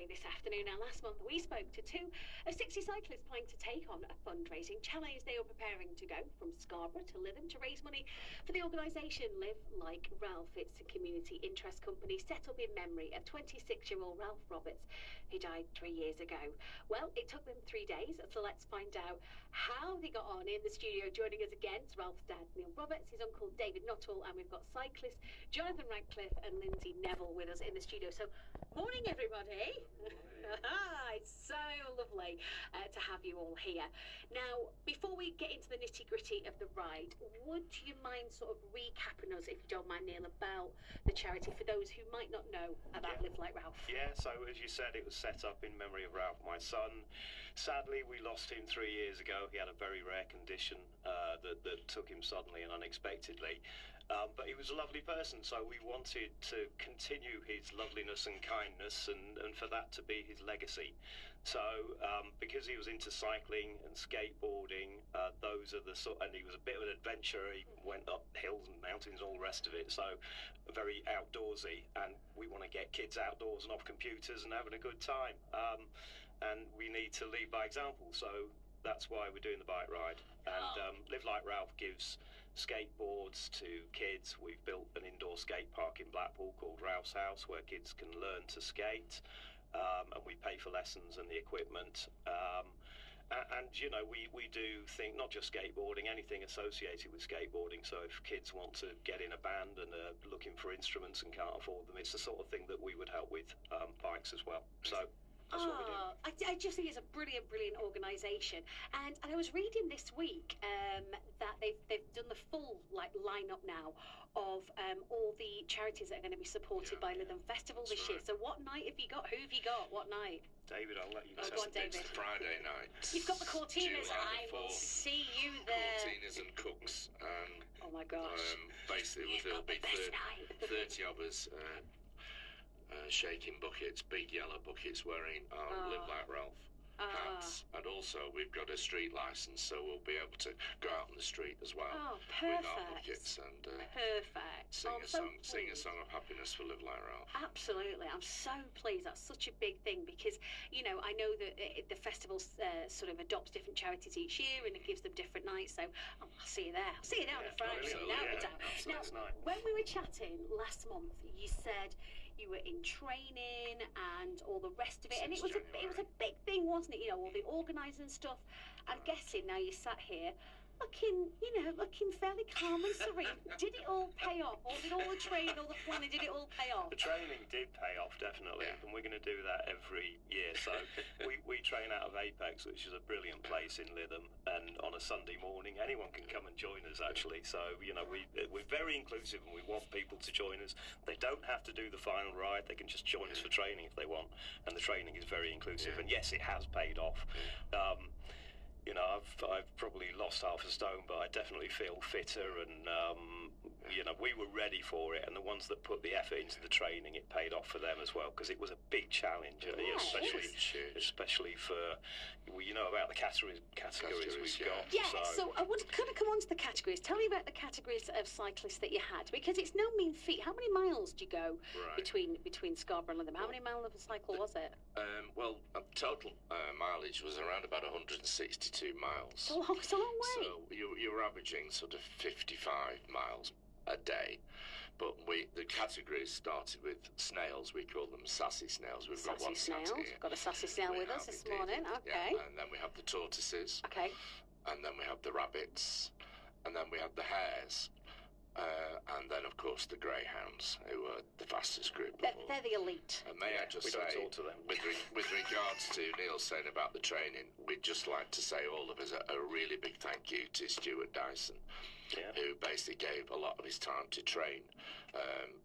This afternoon. Now, last month we spoke to 2 of 60 cyclists planning to take on a fundraising challenge. They were preparing to go from Scarborough to Lytham to raise money for the organisation Live Like Ralph. It's a community interest company set up in memory of 26-year-old Ralph Roberts, who died 3 years ago. Well, it took them 3 days, so let's find out how they got on. In the studio, joining us again, is Ralph's dad, Neil Roberts, his uncle, David Nuttall, and we've got cyclists Jonathan Radcliffe and Lindsay Neville with us in the studio. So, morning, everybody. It's so lovely to have you all here. Now, before we get into the nitty-gritty of the ride, would you mind sort of recapping us, if you don't mind, Neil, about the charity for those who might not know about Live Like Ralph? Yeah, so as you said, it was set up in memory of Ralph, my son. Sadly, we lost him 3 years ago. He had a very rare condition that took him suddenly and unexpectedly. But he was a lovely person, so we wanted to continue his loveliness and kindness and for that to be his legacy. So because he was into cycling and skateboarding, those are the sort, and he was a bit of an adventurer. He went up hills and mountains, all the rest of it, so very outdoorsy, and we want to get kids outdoors and off computers and having a good time, and we need to lead by example, so that's why we're doing the bike ride. And Live Like Ralph gives skateboards to kids. We've built an indoor skate park in Blackpool called Ralph's House, where kids can learn to skate, and we pay for lessons and the equipment. And you know, we do think not just skateboarding, anything associated with skateboarding. So if kids want to get in a band and are looking for instruments and can't afford them, it's the sort of thing that we would help with, bikes as well. So that's what we do. I just think it's a brilliant organisation, and I was reading this week that they've done the full lineup now of all the charities that are going to be supported by Lytham Festival this year. So what night have you got? Who have you got? What night? David, I'll let you know. Go on, David. It's Friday night. You've got the Cortinas. I will see you there. Cortinas and cooks. Oh my gosh! Basically, there'll be 30 of us. Shaking buckets, big yellow buckets, wearing our Live Like Ralph hats, and also we've got a street licence, so we'll be able to go out on the street as well with our buckets and sing a song of happiness for Live Like Ralph. Absolutely, I'm so pleased. That's such a big thing because I know that the festival sort of adopts different charities each year and it gives them different nights. So I'll see you there. I'll see you there on the Friday. Now, when we were chatting last month, you said you were in training and all the rest of it, and it was a big thing, wasn't it? All the organising stuff. I'm guessing now you sat here looking fairly calm and serene. Did it all pay off? Or did all the training, all the planning, did it all pay off? The training did pay off, definitely, and we're going to do that every year. So we train out of Apex, which is a brilliant place in Lytham, and on a Sunday morning, anyone can come and join us, actually. So, we're very inclusive and we want people to join us. They don't have to do the final ride. They can just join us for training if they want, and the training is very inclusive, and yes, it has paid off. I've probably lost half a stone, but I definitely feel fitter, and we were ready for it, and the ones that put the effort into the training, it paid off for them as well, because it was a big challenge, especially for about the categories we've got. Yeah, so I want to kind of come on to the categories. Tell me about the categories of cyclists that you had, because it's no mean feat. How many miles do you go between Scarborough and Lytham? How many miles of a cycle was it? Total mileage was around about 162 miles. It's a long way. So you're averaging sort of 55 miles a day, but the categories started with snails. We call them sassy snails. We've got one snails. We've got a sassy snail with us this morning. Okay. Yeah, and then we have the tortoises. Okay. And then we have the rabbits, and then we have the hares. And then, of course, the greyhounds, who are the fastest group. They're the elite. And may I just say, talk to them. with regards to Neil saying about the training, we'd just like to say all of us a really big thank you to Stuart Dyson, who basically gave a lot of his time to train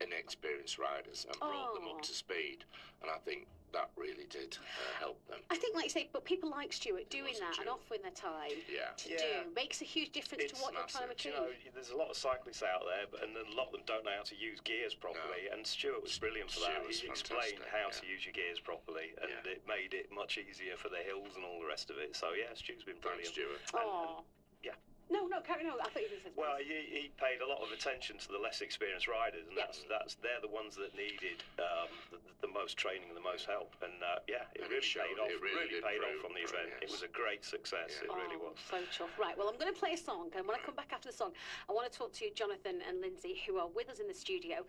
inexperienced riders and brought them up to speed. And I think that really did help them. I think, like you say, but people like Stuart doing that and offering their time to do makes a huge difference to what you're trying to achieve. There's a lot of cyclists out there, and a lot of them don't know how to use gears properly, and Stuart was brilliant for that. He explained how to use your gears properly, and it made it much easier for the hills and all the rest of it. So, Stuart's been brilliant. Thanks, Stuart. Oh. Yeah. No, no, carry on. I thought you were going to say. Well, he paid a lot of attention to the less experienced riders, and they're the ones that needed the most training and the most help. And it really paid off. It really paid off on the event. It was a great success. It really was. So tough. Right. Well, I'm going to play a song, and when I come back after the song, I want to talk to Jonathan and Lindsay, who are with us in the studio.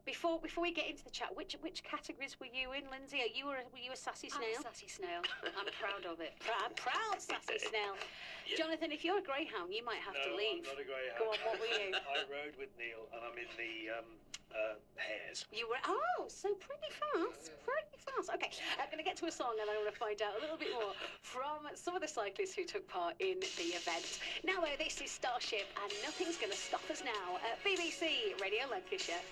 Before we get into the chat, which categories were you in, Lindsay? Were you a sassy snail? I'm a sassy snail. I'm proud of it. I'm proud sassy snail. Yeah. Jonathan, if you're a greyhound, you might have to leave. I'm not a greyhound. Go on, what were you? I rode with Neil, and I'm in the hares. You were, so pretty fast. Okay, I'm going to get to a song and I'm going to find out a little bit more from some of the cyclists who took part in the event. Now, this is Starship, and nothing's going to stop us now at BBC Radio Lancashire.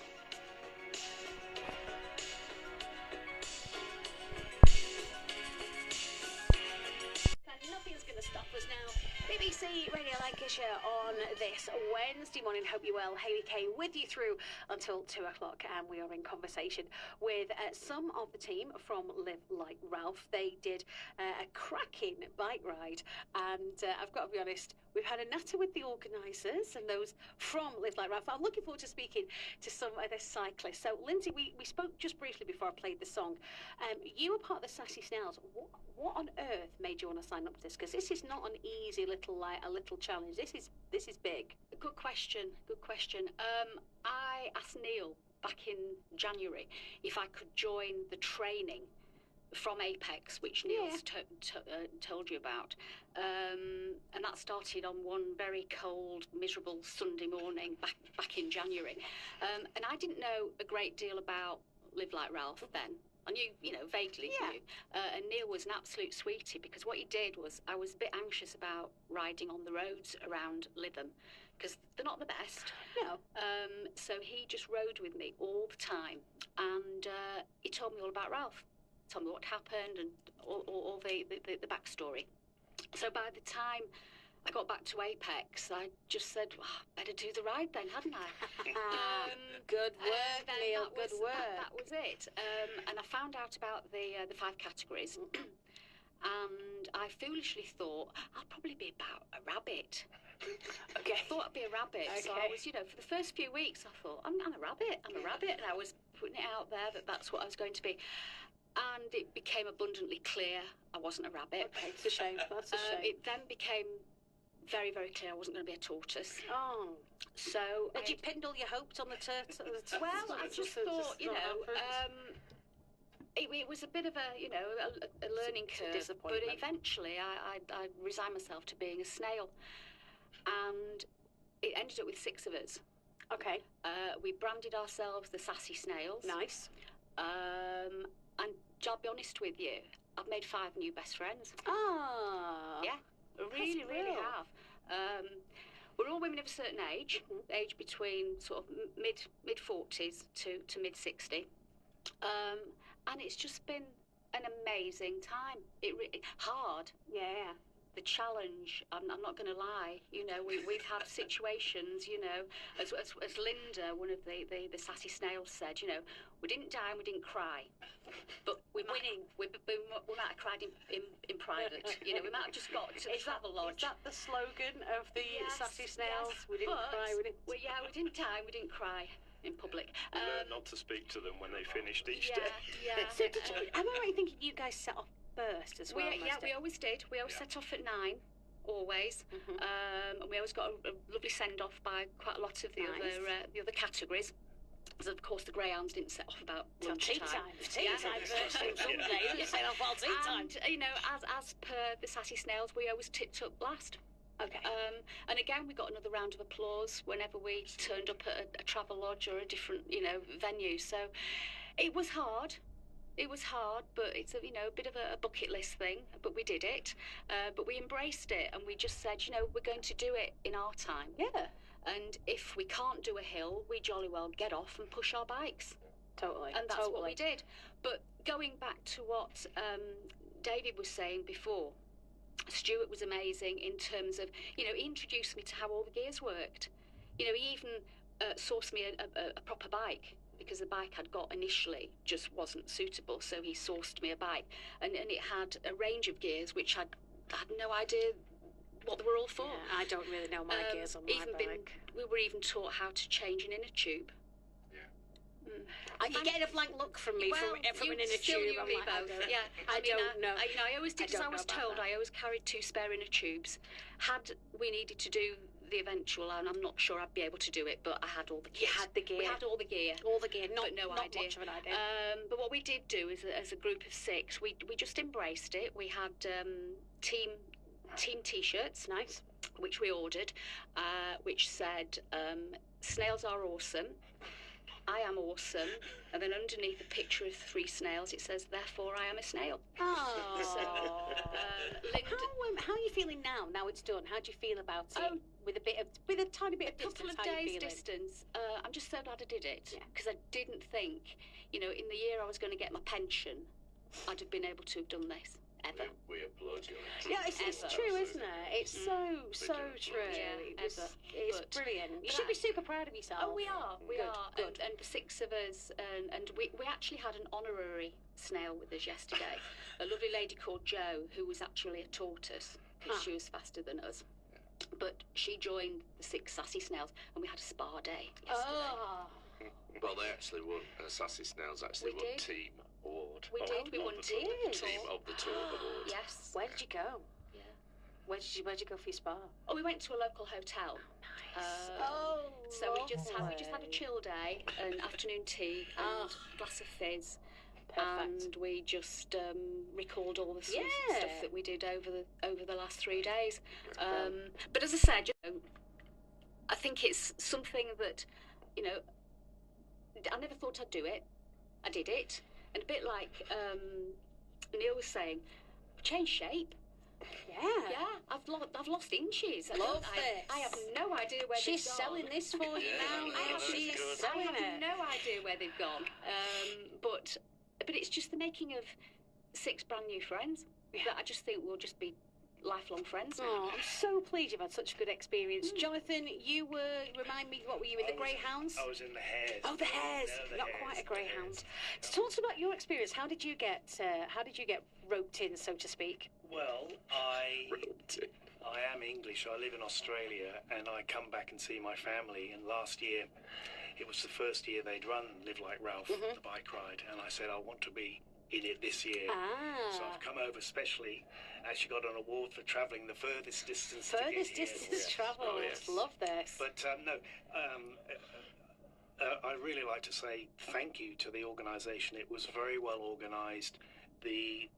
Nothing's going to stop us now. BBC Radio Lancashire on this Wednesday morning. Hope you're well. Hayley Kay with you through until 2 o'clock, and we are in conversation with some of the team from Live Like Ralph. They did a cracking bike ride, and I've got to be honest, we've had a natter with the organisers and those from Live Like Ralph. I'm looking forward to speaking to some of the cyclists. So, Lindsay, we spoke just briefly before I played the song. You were part of the Sassy Snails. What on earth made you want to sign up to this? Because this is not an easy little challenge. This is big. Good question. I asked Neil back in January if I could join the training from Apex, which Neil's told you about, and that started on one very cold, miserable Sunday morning back in January, and I didn't know a great deal about Live Like Ralph then. I knew, vaguely knew. And Neil was an absolute sweetie, because what he did was, I was a bit anxious about riding on the roads around Lytham, because they're not the best. No. So he just rode with me all the time, and he told me all about Ralph, told me what happened, and all the backstory. So by the time I got back to Apex, I just said, better do the ride then, hadn't I? Good work, Neil, good work. That was it. And I found out about the 5 categories, and I foolishly thought, I'll probably be about a rabbit. Okay. I thought I'd be a rabbit. Okay. So I was, for the first few weeks, I thought, I'm a rabbit, and I was putting it out there that that's what I was going to be. And it became abundantly clear I wasn't a rabbit. Okay, it's a shame. That's a shame. It then became very, very clear I wasn't going to be a tortoise. Oh. So... Did you pin all your hopes on the turtle? Well, I just thought, it was a bit of a learning curve. But eventually I resigned myself to being a snail. And it ended up with 6 of us. Okay. We branded ourselves the Sassy Snails. Nice. And I'll be honest with you, I've made 5 new best friends. Ah. Yeah. Really, really have. We're all women of a certain age, age between sort of mid 40s to mid 60, and it's just been an amazing time. Hard. Yeah. The challenge, I'm not going to lie, we've had situations, as Linda, one of the Sassy Snails, said, we didn't die and we didn't cry, but we might have cried in private, we might have just got to the travel lodge. Is that the slogan of the Sassy Snails? Yes, we didn't cry, we didn't... we didn't die and we didn't cry in public. We learned not to speak to them when they finished each day. Yeah. So am I right thinking you guys set off first as well? We always did. We always set off at 9, always, and we always got a lovely send off by quite a lot of the other categories. Because of course the greyhounds didn't set off about lunchtime. Tea time first thing Sunday. You set off while tea time. And as per the Sassy Snails, we always tipped up last. Okay. And again, we got another round of applause whenever we turned up at a travel lodge or a different venue. So it was hard. It was hard, but it's a bit of a bucket list thing. But we did it. But we embraced it, and we just said, we're going to do it in our time. Yeah. And if we can't do a hill, we jolly well get off and push our bikes. Totally. And that's what we did. But going back to what David was saying before, Stuart was amazing in terms of, he introduced me to how all the gears worked. He even sourced me a proper bike, because the bike I'd got initially just wasn't suitable. So he sourced me a bike, and it had a range of gears which I had no idea what they were all for. Yeah, I don't really know my gears on my bike. We were even taught how to change an inner tube. You're getting a blank look from me from an inner tube. I'm like, both. Yeah, I don't know. I always did, as I was told, I always carried 2 spare inner tubes. Had we needed to do the eventual, and I'm not sure I'd be able to do it, but I had all the gear. You had the gear. We had all the gear. All the gear, not no not idea. Much of an idea. But what we did do as a group of 6, we just embraced it. We had team T-shirts, nice, which we ordered, which said snails are awesome. I am awesome, and then underneath a picture of 3 snails, it says, "Therefore, I am a snail." Oh. So, how are you feeling now? Now it's done. How do you feel about it? With a tiny bit of distance. A couple of days distance. I'm just so glad I did it, because I didn't think, in the year I was going to get my pension, I'd have been able to have done this. Ever. We applaud you. Yeah, it's true, isn't it? It's so true. Yeah, it's brilliant. You should be super proud of yourself. Oh, we are. Good. And the 6 of us, and we actually had an honorary snail with us yesterday. A lovely lady called Jo, who was actually a tortoise, because she was faster than us. But she joined the 6 sassy snails, and we had a spa day yesterday. Oh. Well, they actually won. Sassy Snails actually won Team Award. We did. We won Team of the Tour Award. Yes. Where did you go? Yeah. Where'd you go for your spa? Oh, we went to a local hotel. Nice. So we just had a chill day, an afternoon tea, and a glass of fizz. Perfect. And we just recalled all the stuff that we did over the last 3 days. But as I said, I think it's something that, I never thought I'd do it. I did it. And a bit like Neil was saying, change shape. Yeah. I've lost inches. Love this. I have no idea where She's they've gone. selling this for you now. She's selling I have no idea where they've gone. But it's just the making of 6 brand new friends that I just think will just be lifelong friends now. Oh, I'm so pleased you've had such a good experience. Jonathan, you remind me, what were you in, the Greyhounds? I was in the Hares. Oh, the Hares. Not quite a Greyhound. So tell us about your experience. How did you get roped in, so to speak? Well, I am English. I live in Australia, and I come back and see my family. And last year, it was the first year they'd run Live Like Ralph, the bike ride, and I said I want to be in it this year. So I've come over specially. Actually got an award for travelling the furthest distance. Furthest distance travelled. Oh, yes. Love this. But I really like to say thank you to the organisation. It was very well organised. The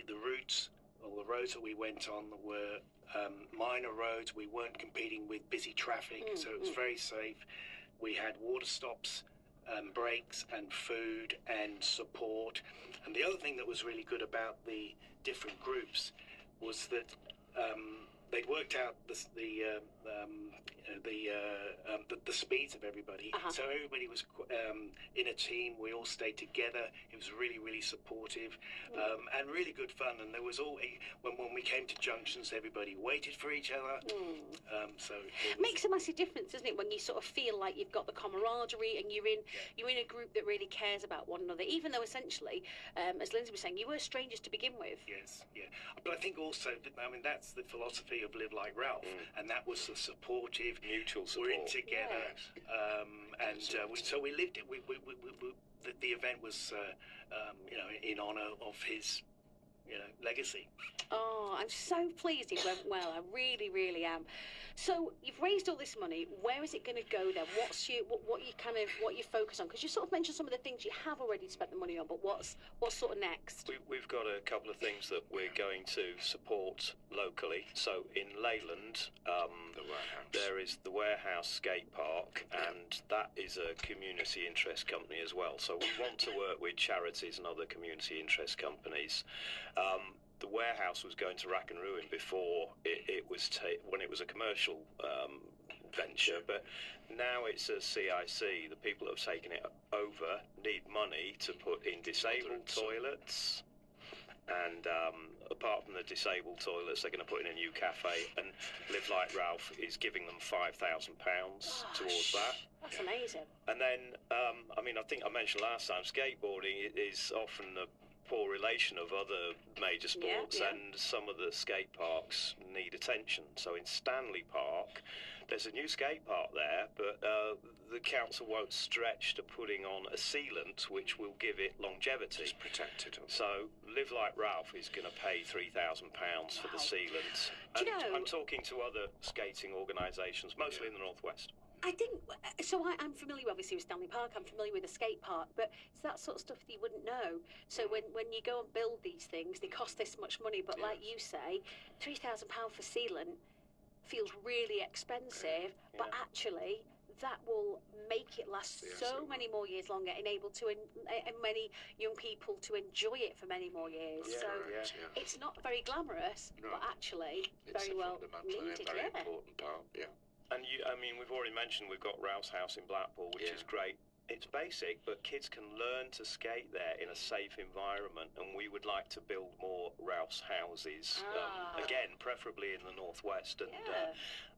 routes, or the roads that we went on were minor roads. We weren't competing with busy traffic, so it was very safe. We had water stops, breaks and food and support. And the other thing that was really good about the different groups was that they'd worked out the speeds of everybody. So everybody was in a team. We all stayed together. It was really, really supportive and really good fun. And there was when we came to junctions, everybody waited for each other. So it makes a massive difference, doesn't it, when you sort of feel like you've got the camaraderie and you're in a group that really cares about one another. Even though essentially, as Lindsay was saying, you were strangers to begin with. Yes, yeah. But I think also, that's the philosophy of Live Like Ralph, and that was the supportive, mutual support. We're in together, so we lived it. The event was, in honour of his, legacy. Oh, I'm so pleased it went well. I really, really am. So you've raised all this money. Where is it going to go then? What you focus on? Because you sort of mentioned some of the things you have already spent the money on, but what's sort of next? We've got a couple of things that we're going to support locally. So in Leyland, there is the Warehouse Skate Park, and that is a community interest company as well. So we want to work with charities and other community interest companies. The warehouse was going to rack and ruin before it was when it was a commercial venture, but now it's a CIC. The people that have taken it over need money to put in disabled toilets, and apart from the disabled toilets, they're going to put in a new cafe, and Live Like Ralph is giving them £5,000 towards that. That's amazing. And then, I think I mentioned last time, skateboarding is often poor relation of other major sports, Yeah. and some of the skate parks need attention. So in Stanley Park, there's a new skate park there, but the council won't stretch to putting on a sealant which will give it longevity. It's protected. So Live Like Ralph is going to pay £3,000 for the sealant. Do you And know- I'm talking to other skating organisations, mostly in the northwest. I think so. I'm familiar, obviously, with Stanley Park. I'm familiar with the skate park, but it's that sort of stuff that you wouldn't know. So when you go and build these things, they cost this much money. But like you say, £3,000 for sealant feels really expensive. But actually, that will make it last so many more years longer, enable to many young people to enjoy it for many more years. So it's not very glamorous, but actually It's very a well fundamental and needed. very important part. Yeah. And we've already mentioned we've got Ralph's House in Blackpool, which is great. It's basic, but kids can learn to skate there in a safe environment, and we would like to build more Ralph's houses. Again, preferably in the northwest, and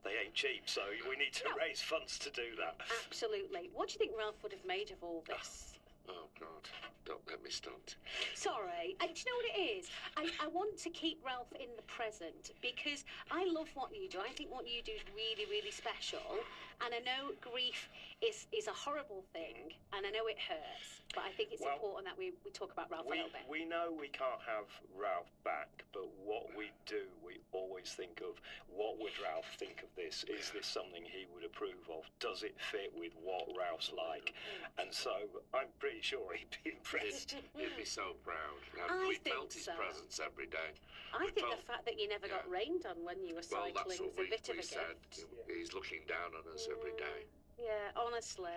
they ain't cheap, so we need to raise funds to do that. Absolutely. What do you think Ralph would have made of all this? Oh, God. Don't let me start. Sorry. Do you know what it is? I want to keep Ralph in the present because I love what you do. I think what you do is really, really special. And I know grief is a horrible thing, and I know it hurts. But I think it's important that we talk about Ralph a little bit. We know we can't have Ralph back, but what we do, we always think of, what would Ralph think of this? Is this something he would approve of? Does it fit with what Ralph's like? And so I'm pretty sure he'd be impressed. He'd be so proud. I We think felt his so. presence every day. I We think felt- the fact that you never got rained on when you were Well, cycling that's what is a bit of we a said. gift. He's looking down on us every day. Yeah, honestly.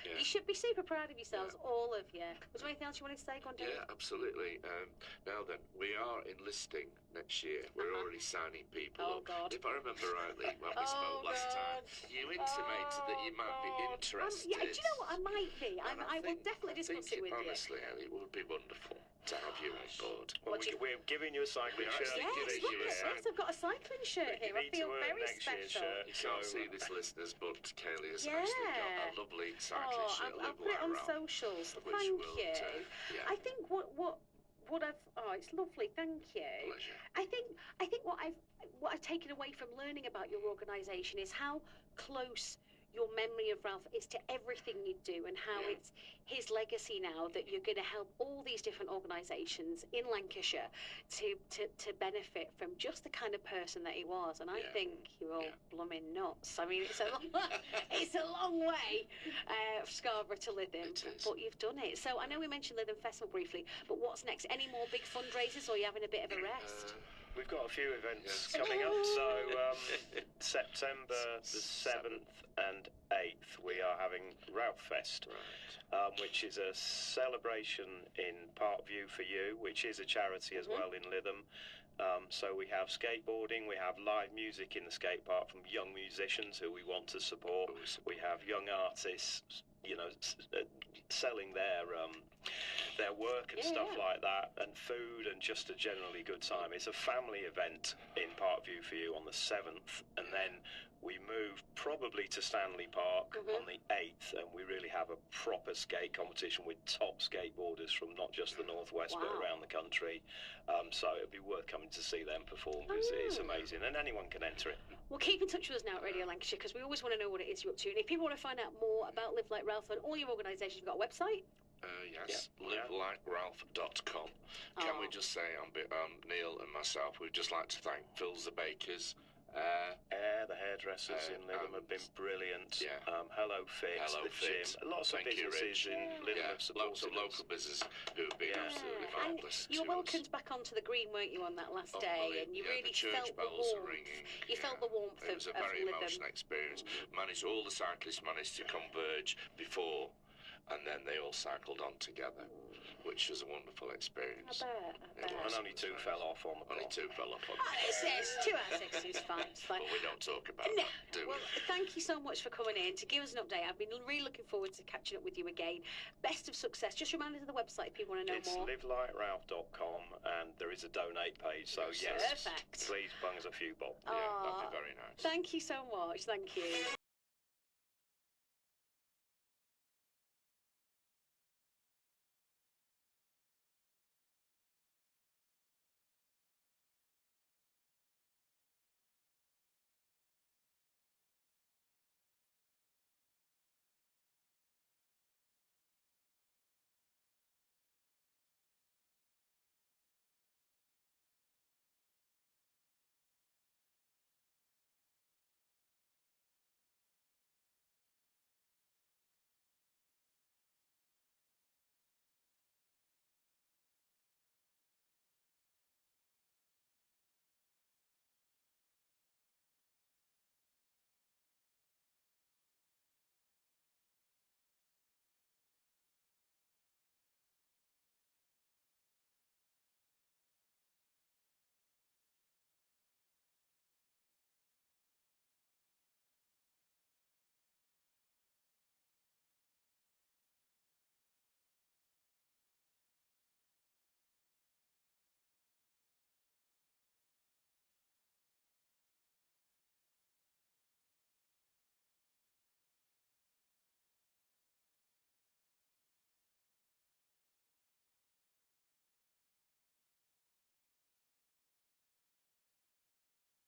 Yeah. You should be super proud of yourselves, all of you. Was there anything else you wanted to say? Go on, David. Yeah, absolutely. Now then, we are enlisting next year. We're already signing people Oh, up. God. If I remember rightly, when we spoke last time, you intimated that you might be interested. Yeah, do you know what? I might be. And I will definitely I discuss it with honestly, it would be wonderful to have you on board. Well, we're giving you a cycling shirt. you. Yes, look at this. I've got a cycling shirt here. I need to feel earn very next year's special. shirt. You can't see this, listeners, but Kaylee has actually got a lovely cycling shirt. I'll put it on socials. which Thank will, you. yeah. I think what I've it's lovely. Thank you. Pleasure. I think what I've taken away from learning about your organisation is how close your memory of Ralph is to everything you do, and how it's his legacy now that you're going to help all these different organisations in Lancashire to benefit from just the kind of person that he was. And I think you're all blooming nuts. I mean, it's a long way from Scarborough to Lytham, but you've done it. So I know we mentioned Lytham Festival briefly, but what's next? Any more big fundraisers, or are you having a bit of a rest? We've got a few events coming up. So September the 7th and 8th, we are having Ralphfest, which is a celebration in Park View4U, which is a charity as well in Lytham. So we have skateboarding, we have live music in the skate park from young musicians who we want to support. We have young artists, selling their work and stuff like that, and food, and just a generally good time. It's a family event in Park View4U on the 7th, and then we move probably to Stanley Park on the 8th, and we really have a proper skate competition with top skateboarders from not just the northwest but around the country. So it'd be worth coming to see them perform, because it's amazing, and anyone can enter it. Well, keep in touch with us now at Radio Lancashire, because we always want to know what it is you're up to. And if people want to find out more about Live Like Ralph and all your organisations, you've got a website? Yes, livelikeRalph.com. Can we just say, on Neil and myself, we'd just like to thank Phil's the Bakers, Air, the hairdressers in Lytham have been brilliant. Hello Fit, the gym. Lots of businesses in Lytham have supported lots of local businesses who have been absolutely And marvellous. you were welcomed back onto the green, weren't you, on that last day? And you really the church felt the bells warmth. are ringing. You felt the warmth It was a of very Lytham. emotional experience. All the cyclists managed to converge before, and then they all cycled on together, which was a wonderful experience. I bet. And only two fell off on the Only two fell off on It's 2 out of 6 is fine. It's fine. But we don't talk about No. that, do Well, we? thank you so much for coming in to give us an update. I've been really looking forward to catching up with you again. Best of success. Just remind us of the website if people want to know It's more. livelikeRalph.com, and there is a donate page, so yes, Perfect. please bung us a few bob. That'd be very nice. Thank you so much. Thank you.